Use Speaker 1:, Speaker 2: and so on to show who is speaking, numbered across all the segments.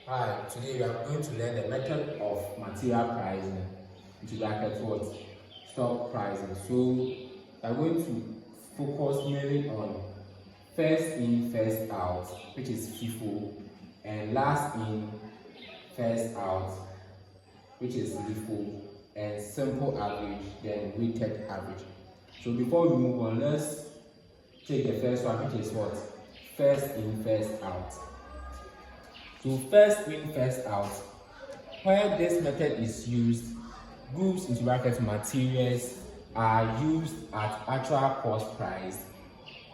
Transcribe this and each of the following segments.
Speaker 1: Hi, today we are going to learn the method of material pricing, into bracket what? Stock pricing. So we are going to focus mainly on first in, first out, which is FIFO, and last in, first out, which is LIFO, and simple average, then weighted average. So before we move on, let's take the first one, which is what? First in, first out. So first in, first out. Where this method is used, goods into bracket materials are used at actual cost price,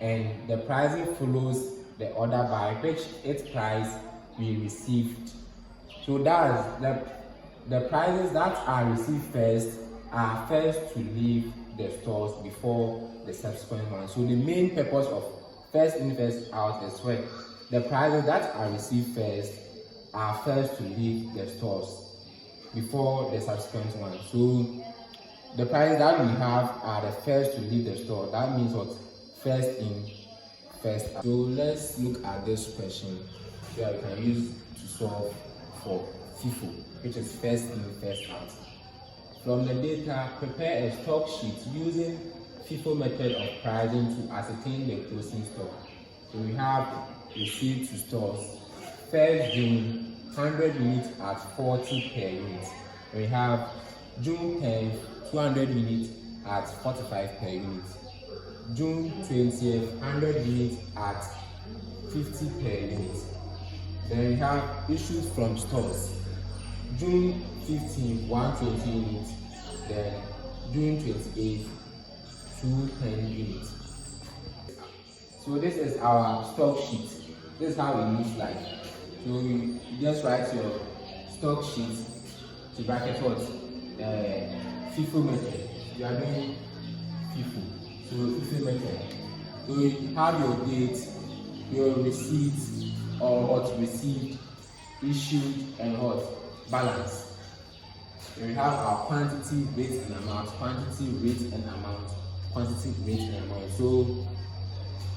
Speaker 1: and the pricing follows the order by which its price we received. So that's the prices that are received first are first to leave the stores before the subsequent one. So the main purpose of first in, first out is when the prices that are received first are first to leave the stores before the subsequent one. So the prices that we have are the first to leave the store. That means what? First in, first out. So let's look at this question that we can use to solve for FIFO, which is first in, first out. From the data, prepare a stock sheet using FIFO method of pricing to ascertain the closing stock. So we have received to stores. 1st June, 100 units at 40 per unit. We have June 10th, 200 units at 45 per unit. June 20th, 100 units at 50 per unit. Then we have issues from stores. June 15th, 120 units. Then June 28th, 210 units. So this is our stock sheet. This is how it looks like. So you just write your stock sheet to bracket what? FIFO method. You are doing FIFO. So FIFO method. So you have your date, your receipt, or what received, issued, and what balance. Then we have our quantity, rate, and amount. Quantity, rate, and amount. Quantity, rate, and amount. So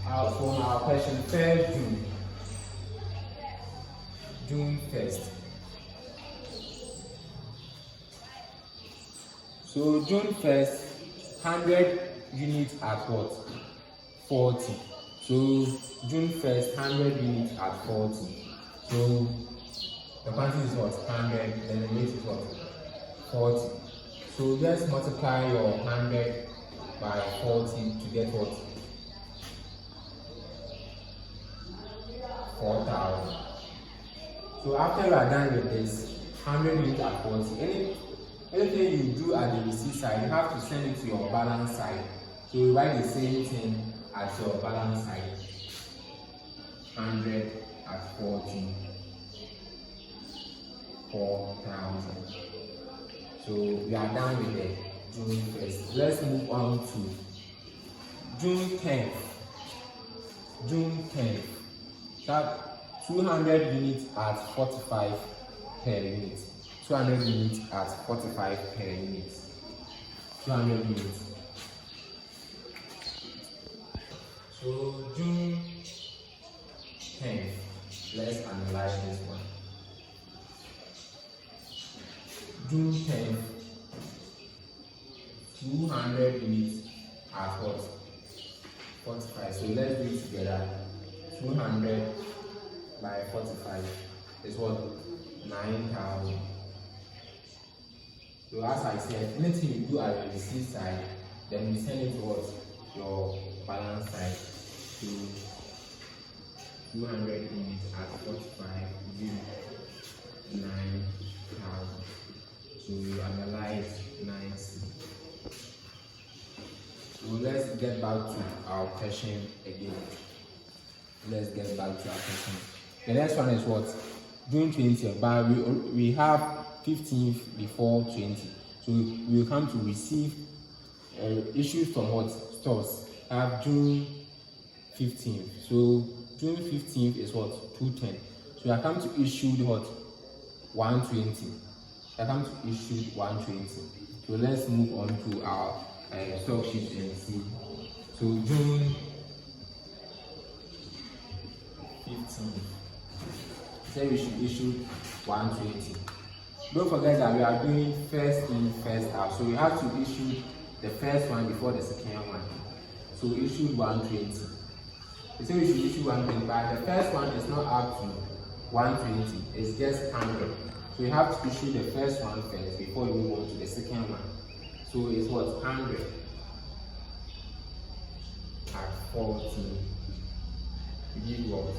Speaker 1: for our question, 1st June 1st. So June 1st, 100 units at what? 40. So June 1st, 100 units at 40. So the quantity is what? 100, then the rate is what? 40. So just multiply your 100 by 40 to get what? 4,000. So after you are done with this 100 units at 40, anything you do at the receipt side, you have to send it to your balance side. So you write the same thing at your balance side. 100 at 40, 4,000. So we are done with the June 1st. Let's move on to June 10th. June 10th. That 200 units at 45 per unit. 200 units at 45 per unit. 200 units. So June 10th. Let's analyze this one. June 10th. 200 units at what? 45. So let's do it together. 200 by 45 is what? 9,000. So as I said, anything you do at the receipt side, then you send it towards your balance side. So 200 units at 45 give 9,000. So you analyze 90. So let's get back to our question again. Let's get back to our question. The next one is what? June 20th, but we have 15th before 20. So we will come to receive issues from what? Stores. I have June 15th. So June 15th is what? 210. So I come to issue what? 120. I come to issue 120. So let's move on to our stock sheet and see. So June 15th. say we should issue 120. Don't forget that we are doing first in, first out, so we have to issue the first one before the second one. So we issued 120. We say we should issue 120, but the first one is not up to 120, it's just 100. So we have to issue the first one first before we move on to the second one. So it's what? 100 at 40. We give what?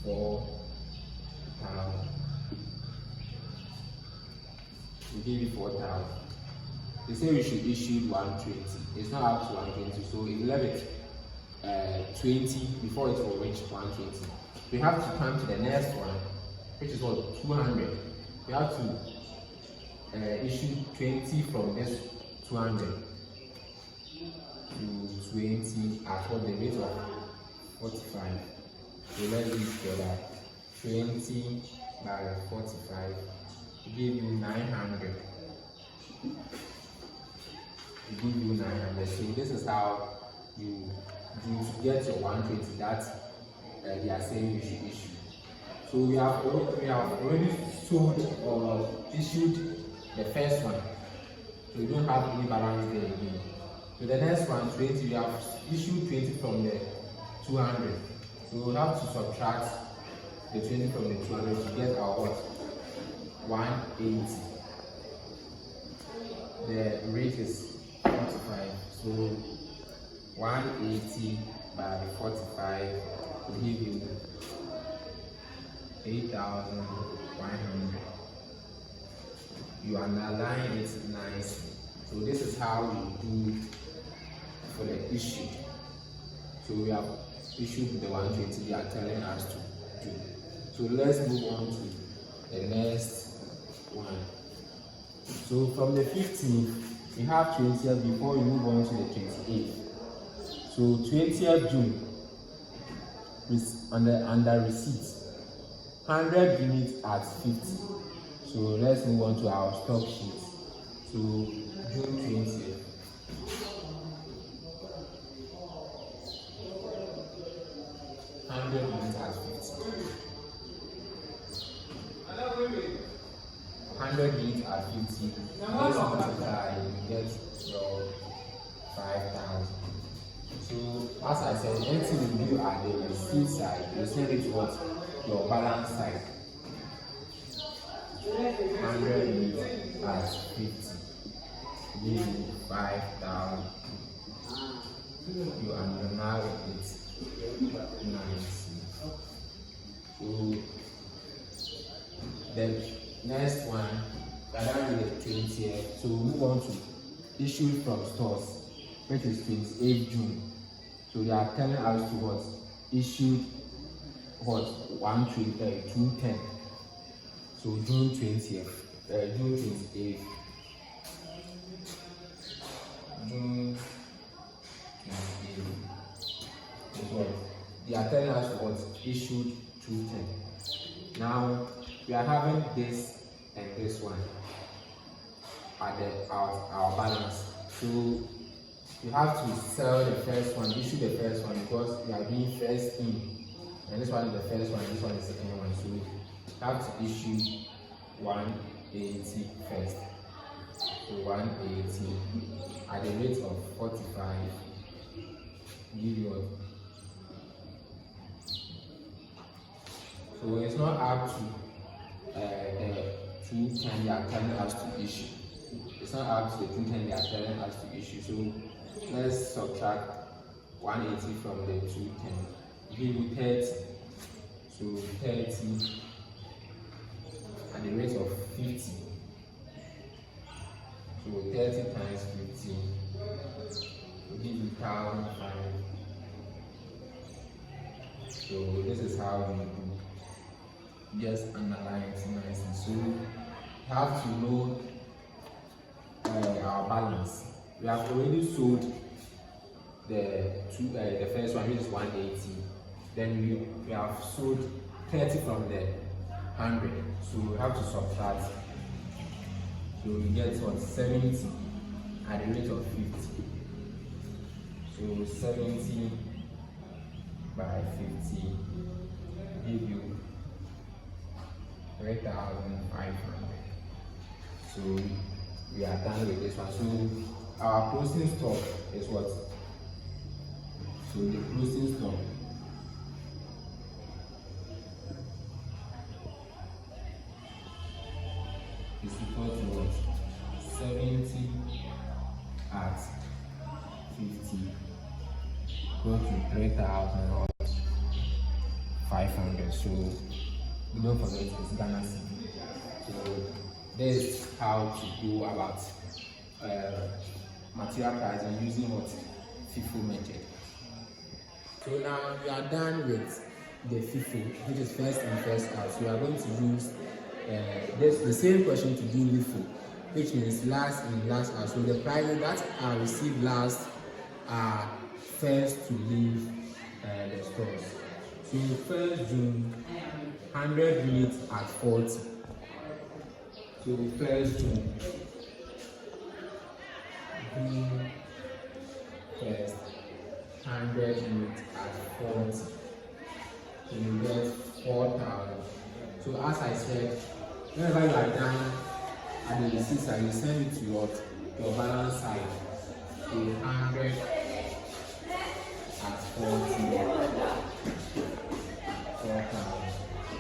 Speaker 1: 4,000. We give it 4,000. They say we should issue 120. It's not up to 120, so we left it 20 before it will reach 120. We have to come to the next one, which is what? 200. We have to issue 20 from this 200 to 20 at what, the rate of 45. So let's do it together. 20 by 45 give you 900. It give you 900. So this is how you get your 120 that they are saying you should issue. So we have already sold or issued the first one. So we don't have any balance there again. So the next one, 20, we have issued 20 from the 200. So we have to subtract the 20 from the 200 to get our what? 180. The rate is 45. So 180 by 45 will give you 8,100. You underline it nicely. So this is how you do for the issue. So we have issued the 120 they are telling us to do. So let's move on to the next one. So from the 15th, we have 20th before we move on to the 28th. So 20th June, under receipts, 100 units at 50. So let's move on to our stock sheet. So June 20th. Units at 50. 100 units at 50. Let's multiply, you get your 5,000. So as I said, anything you do at the receipt side, you send it towards your balance side. 100 units at 50. Give you 5,000. You are now with it. 90. So the next one, we are done with the 20th. So we move on to issued from stores, which is 28th June. So they are telling us to what? Issued what? 210. So June 20th. June 28th. June 28th. They are telling us what? Issued 210. Now we are having this and this one at our balance. So you have to sell the first one, issue the first one, because we are doing first in. And this one is the first one, this one is the second one. So you have to issue 180 first. So 180 at the rate of 45. Give you what? So it's not up to the 210 they are telling us to issue. It's not up to the 210 they are telling us to issue. So let's subtract 180 from the 210. Give you 30. So 30 at the rate of 50. So 30 times 50 will give you 1,005. So this is how we do. Just underline it nicely. So we have to know our balance. We have already sold the first one, which is 180. Then we have sold 30 from the 100. So we have to subtract. So we get what? 70 at the rate of 50. So 70 by 50 give you 3,500. So we are done with this one. So our closing stock is what? So the closing stock is equal to what? 70 at 50 equal to 3,500. So don't forget it's Ghana cedi. So this is how to go about material pricing using what? FIFO method. So now we are done with the FIFO, which is first in first out. So we are going to use the same question to do LIFO, which means last in last out. So the prices that are received last are first to leave the stores. So 1st June, 100 units at 40. So 1st June, first 100 units at 40. So you get 4,000. So as I said, whenever you are done at the receipt side, you send it to your balance side. So 100 at 40, 4,000.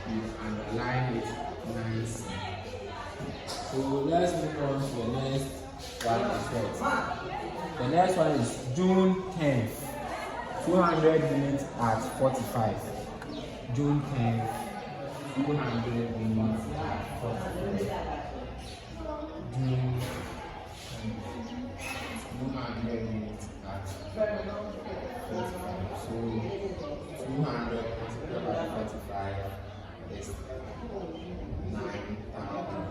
Speaker 1: You underline it nicely. So let's move on to the next one as well. The next one is June 10th, 200 units at 45. June 10th, 200 units at 45. June 200 units at 45. So 200 multiplied by 45 is 9,000.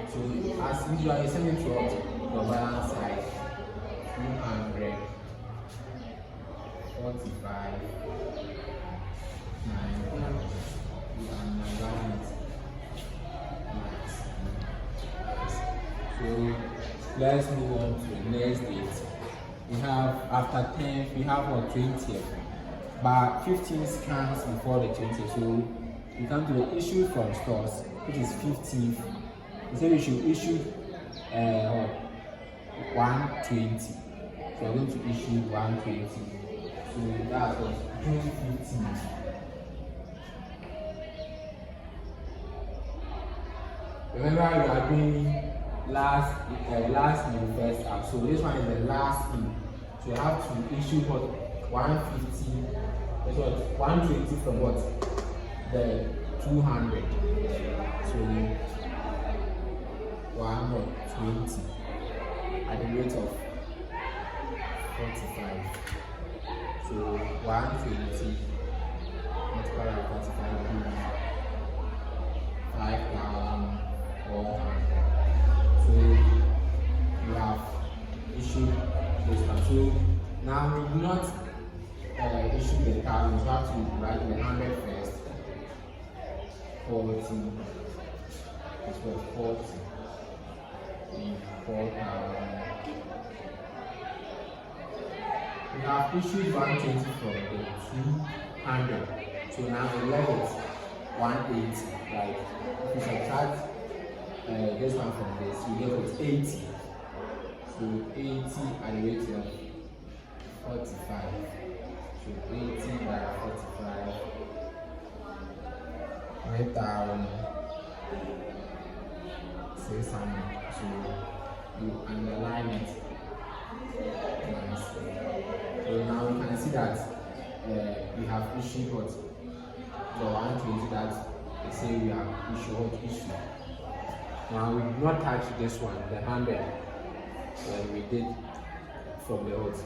Speaker 1: So as usual, you send it to your balance side. 200, 45, 9,000. You underline it. So let's move on to the next date. We have after 10th, we have our 20th. But 15th comes before the 20th. So we come to the issue from stores, which is 15th. We say we should issue 120. So we're going to issue 120. So that's what June 15th. Remember, we are doing last in first out. So this one is the last in. So you have to issue what? 150. That's what? 120 from what? The 200. So 120 at the rate of 45. So 120 multiplied by 45 will be 5,400. So you have issued this one. So now we do not issue the thousands. You have to write the 100 first. 40. It's worth 40. 4,000. We have issued 120 from the 200. So now we left it 180. Like if you subtract this one from this, you get it 80. So 80 at the rate of 45. So 80 by 45. 9,600. So you underline it. So now we can see that we have issued what? The 120 that they say we have issued. Now we did not touch this one, the 100, when we did from the what?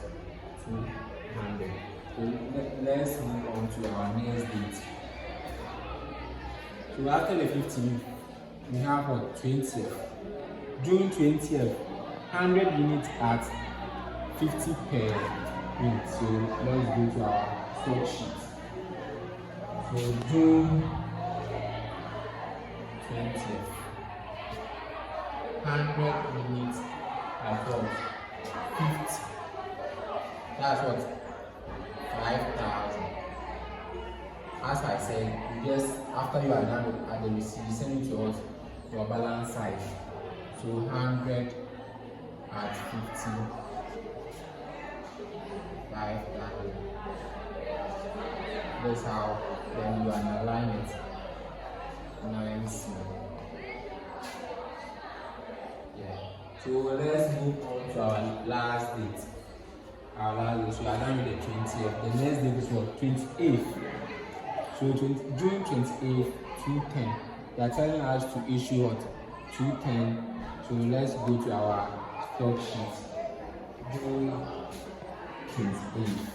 Speaker 1: 200. So let's move on to our next date. So after the 15th, we have what? 20th. June 20th, 100 units at 50 per unit. So let's go to our stock sheet. So June 20th, 100 units at what? 50. That's what? 5,000. as I said, you just after you are done at the receipt, you send it to us your balance side. So 100 at 50, 5,000. That's how then you analyze it. Now let me see. Yeah. So let's move on to our last date. Our last date. So we are done with the 20th. The next date is what? 28th. So June 28th, 210. They are telling us to issue what? 210. So let's go to our stock sheet. June 28th.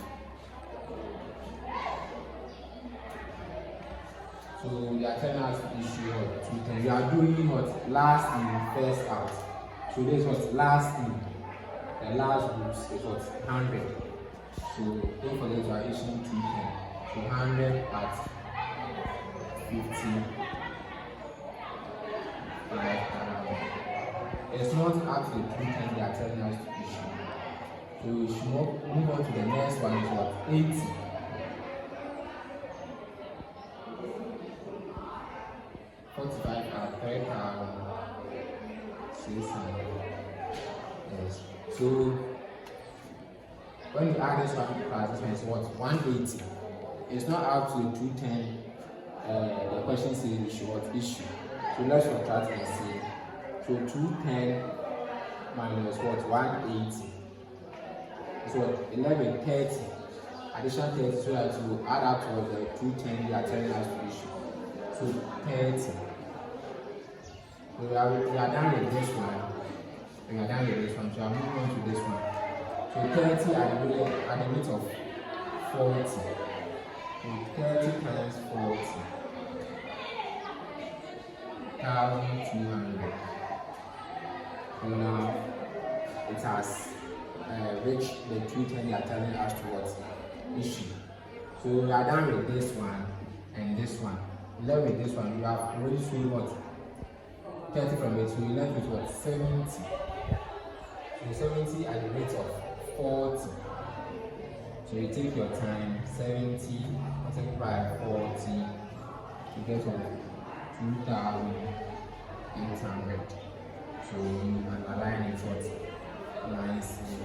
Speaker 1: So they are telling us to issue what? 210. We are doing what? Last in, first out. So this was last in. The last groups is what? 100. So don't forget we are issuing 210. So 100 at 50. 5,000. It's not up to the 210 they are telling us to issue. So we should move on to the next one, is what? 80. 45 at 3,600. Yes. So when you add this one plus this one is what? 180. It's not up to 210. The question says we should what? Issue. So let's subtract and see. So 210 minus what? 180. So 1130. Additional 30 so that you add up to the 210 they are telling us to issue. So 30. So we are done with this one. We are done with this one. So I'm moving on to this one. So 30 at the rate of 40. So 30 times 40. 1,200. So now it has reached the 210 they are telling us to what? Issue. So we are done with this one and this one. Left with this one, we have already sold what? 30 from it, so we left with what? 70. So 70 at the rate of 40. So you take your time, 70 multiplied by 40, you get what? 2,800. So you analyze it what? Nicely.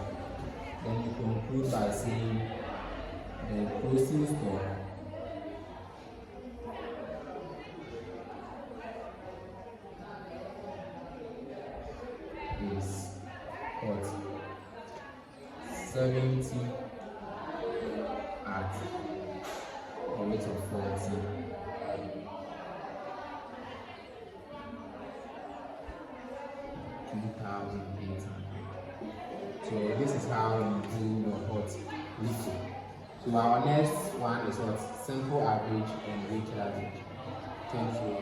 Speaker 1: Then you conclude by saying the closing stock is what? 70 at the rate of 40. 2,800. So this is how you do your hot LIFO. So our next one is what? Simple average and weighted average. Thank you.